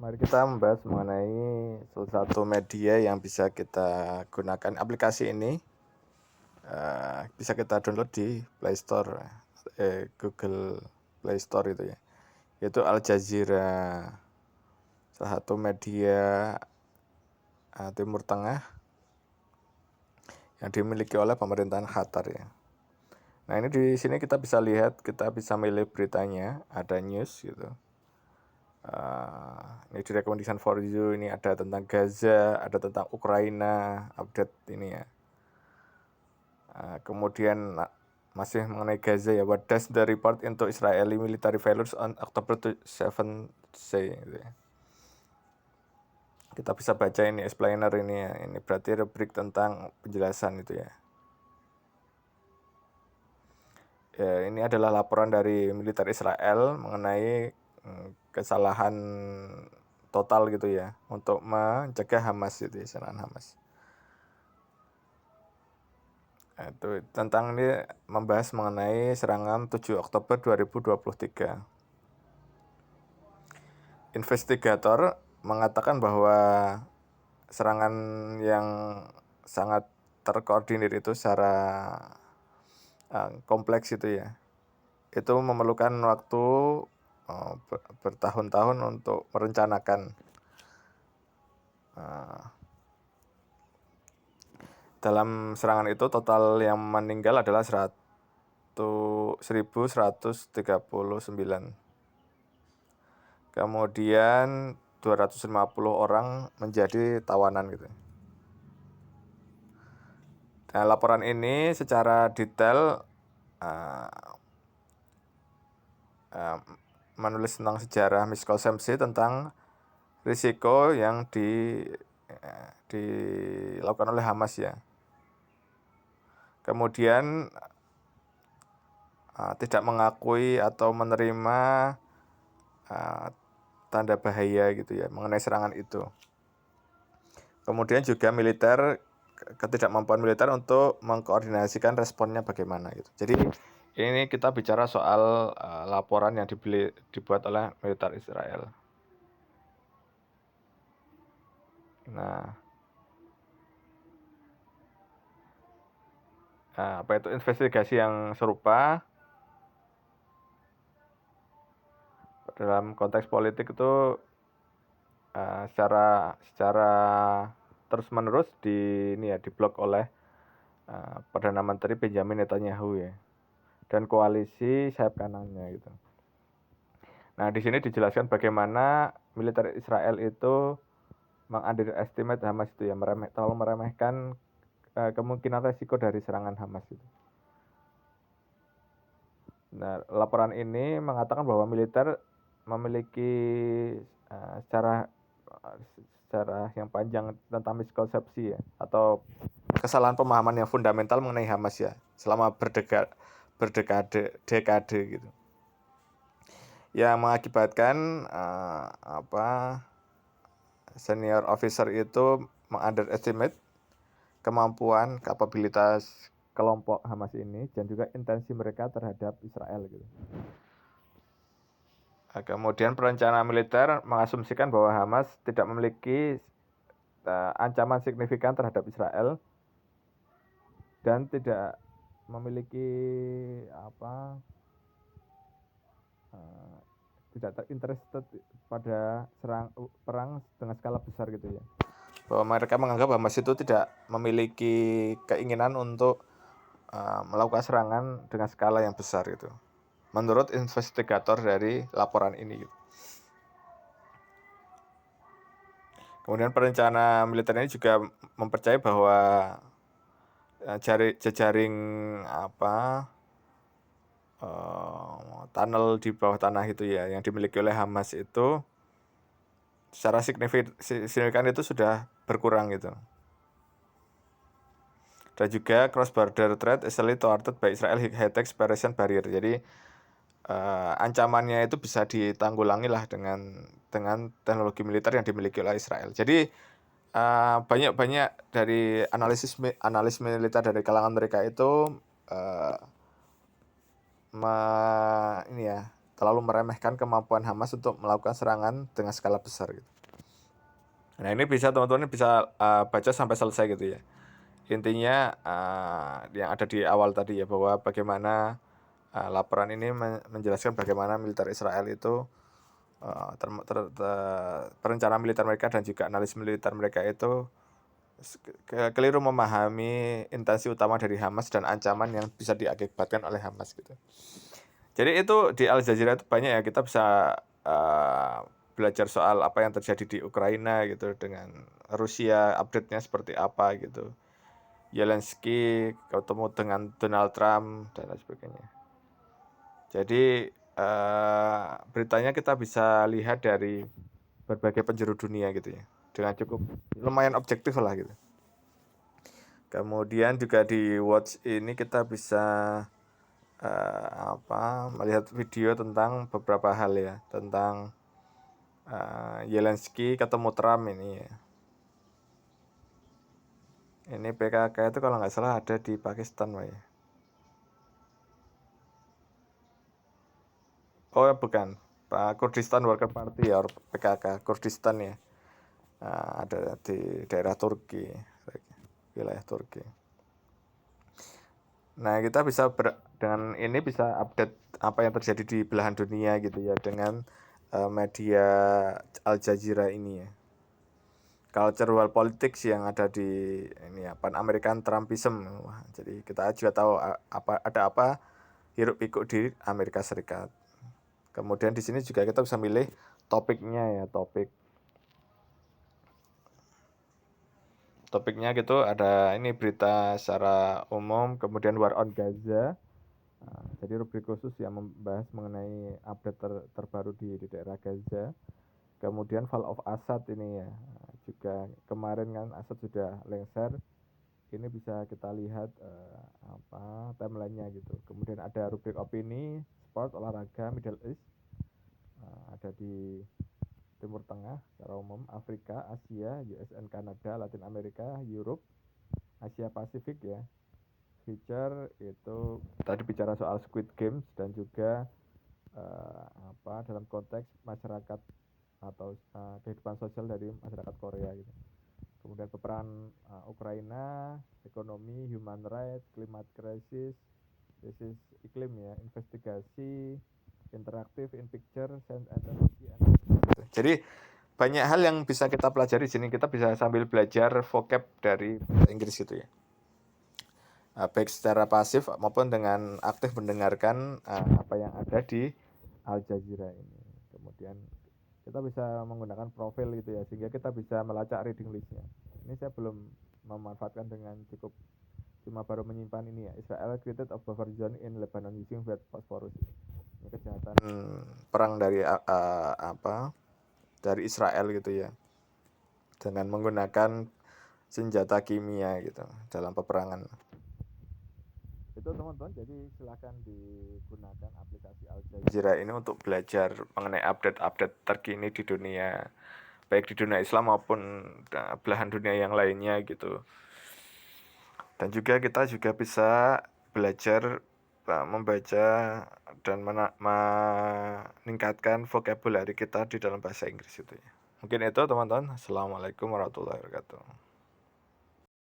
Mari kita membahas mengenai salah satu media yang bisa kita gunakan. Aplikasi ini bisa kita download di Play Store, Google Play Store itu ya, yaitu Al Jazeera, salah satu media Timur Tengah yang dimiliki oleh pemerintahan Qatar ya. Nah ini di sini kita bisa lihat, kita bisa milih beritanya, ada news gitu. Ini di recommendation for you, ini ada tentang Gaza, ada tentang Ukraina, update ini ya. Kemudian masih mengenai Gaza ya, what does the report into Israeli military failures on October 7 say gitu ya. Kita bisa baca ini explainer ini ya, ini berarti rubrik tentang penjelasan itu ya. Ya, ini adalah laporan dari militer Israel mengenai kesalahan total gitu ya untuk mencegah Hamas itu ya, serangan Hamas. Itu tentang ini membahas mengenai serangan 7 Oktober 2023. Investigator mengatakan bahwa serangan yang sangat terkoordinir itu secara kompleks itu ya, itu memerlukan waktu bertahun-tahun untuk merencanakan. Dalam serangan itu total yang meninggal adalah 1.139. Kemudian 250 orang menjadi tawanan gitu. Nah, laporan ini secara detail menulis tentang sejarah miskonsepsi tentang risiko yang dilakukan oleh Hamas ya. Kemudian tidak mengakui atau menerima tanda bahaya gitu ya mengenai serangan itu. Kemudian juga ketidakmampuan militer untuk mengkoordinasikan responnya bagaimana gitu. Jadi ini kita bicara soal laporan yang dibuat oleh militer Israel. Nah, apa itu investigasi yang serupa dalam konteks politik itu secara terus-menerus diblok oleh Perdana Menteri Benjamin Netanyahu ya, dan koalisi sayap kanannya gitu. Nah, di sini dijelaskan bagaimana militer Israel itu mengunderestimate Hamas itu ya, terlalu meremehkan kemungkinan resiko dari serangan Hamas itu. Nah, laporan ini mengatakan bahwa militer memiliki secara yang panjang tentang miskonsepsi ya, atau kesalahan pemahaman yang fundamental mengenai Hamas ya, selama dekade gitu, yang mengakibatkan senior officer itu mengunderestimate kemampuan, kapabilitas kelompok Hamas ini dan juga intensi mereka terhadap Israel gitu. Kemudian perencana militer mengasumsikan bahwa Hamas tidak memiliki ancaman signifikan terhadap Israel dan tidak memiliki tidak interested pada perang dengan skala besar gitu ya. Bahwa mereka menganggap Hamas itu tidak memiliki keinginan untuk melakukan serangan dengan skala yang besar gitu, menurut investigator dari laporan ini gitu. Kemudian perencana militer ini juga mempercayai bahwa jejaring tunnel di bawah tanah itu ya yang dimiliki oleh Hamas itu secara signifikan itu sudah berkurang gitu. Dan juga cross border threat easily thwarted by Israel high-tech operation barrier. Jadi ancamannya itu bisa ditanggulangi lah dengan teknologi militer yang dimiliki oleh Israel. Jadi banyak dari analis militer dari kalangan mereka itu terlalu meremehkan kemampuan Hamas untuk melakukan serangan dengan skala besar gitu. Nah ini bisa teman-teman bisa baca sampai selesai gitu ya. Intinya yang ada di awal tadi ya, bahwa bagaimana laporan ini menjelaskan bagaimana militer Israel itu perencana militer mereka dan juga analis militer mereka itu keliru memahami intensi utama dari Hamas dan ancaman yang bisa diakibatkan oleh Hamas gitu. Jadi itu di Al Jazeera itu banyak ya, kita bisa belajar soal apa yang terjadi di Ukraina gitu, dengan Rusia update-nya seperti apa gitu. Zelensky ketemu dengan Donald Trump dan lain sebagainya. Jadi beritanya kita bisa lihat dari berbagai penjuru dunia gitu ya, dengan cukup lumayan objektif lah gitu. Kemudian juga di Watch ini kita bisa melihat video tentang beberapa hal ya, tentang Zelensky ketemu Trump ini ya. Ini PKK itu kalau nggak salah ada di Pakistan, Pak ya. Oh bukan, Pak Kurdistan Worker Party ya, PKK Kurdistan ya. Ada di daerah Turki, wilayah Turki. Nah kita bisa dengan ini bisa update apa yang terjadi di belahan dunia gitu ya, dengan media Al Jazeera ini ya. Cultural politics yang ada di ini ya, Pan American Trumpism. Wah, jadi kita juga tahu ada apa hiruk pikuk di Amerika Serikat. Kemudian di sini juga kita bisa milih topiknya ya, topiknya gitu, ada ini berita secara umum, kemudian War on Gaza. Jadi rubrik khusus yang membahas mengenai update terbaru di daerah Gaza. Kemudian Fall of Assad ini ya, juga kemarin kan Assad sudah lengser. Ini bisa kita lihat timelinenya gitu. Kemudian ada rubrik opini, sport, olahraga, Middle East, ada di Timur Tengah secara umum, Afrika, Asia, US and Kanada, Latin Amerika, Europe, Asia Pasifik ya. Feature itu tadi bicara soal Squid Games dan juga dalam konteks masyarakat atau kehidupan sosial dari masyarakat Korea gitu. Kemudian peperangan Ukraina, ekonomi, human rights, climate crisis, krisis iklim ya, investigasi, interaktif, in picture, science and technology. Jadi banyak hal yang bisa kita pelajari di sini. Kita bisa sambil belajar vocab dari Inggris gitu ya. Baik secara pasif maupun dengan aktif mendengarkan apa yang ada di Al Jazeera ini. Kemudian kita bisa menggunakan profil gitu ya, sehingga kita bisa melacak reading listnya. Ini saya belum memanfaatkan dengan cukup, cuma baru menyimpan ini ya, Israel created a buffer zone in Lebanon using red phosphorus. Ini kejahatan perang dari dari Israel gitu ya, dengan menggunakan senjata kimia gitu dalam peperangan. Itu teman-teman, jadi silahkan digunakan aplikasi Al Jazeera ini untuk belajar mengenai update-update terkini di dunia, baik di dunia Islam maupun belahan dunia yang lainnya gitu. Dan juga kita juga bisa belajar membaca dan meningkatkan vocabulary kita di dalam bahasa Inggris itu ya. Mungkin itu teman-teman. Assalamualaikum warahmatullahi wabarakatuh.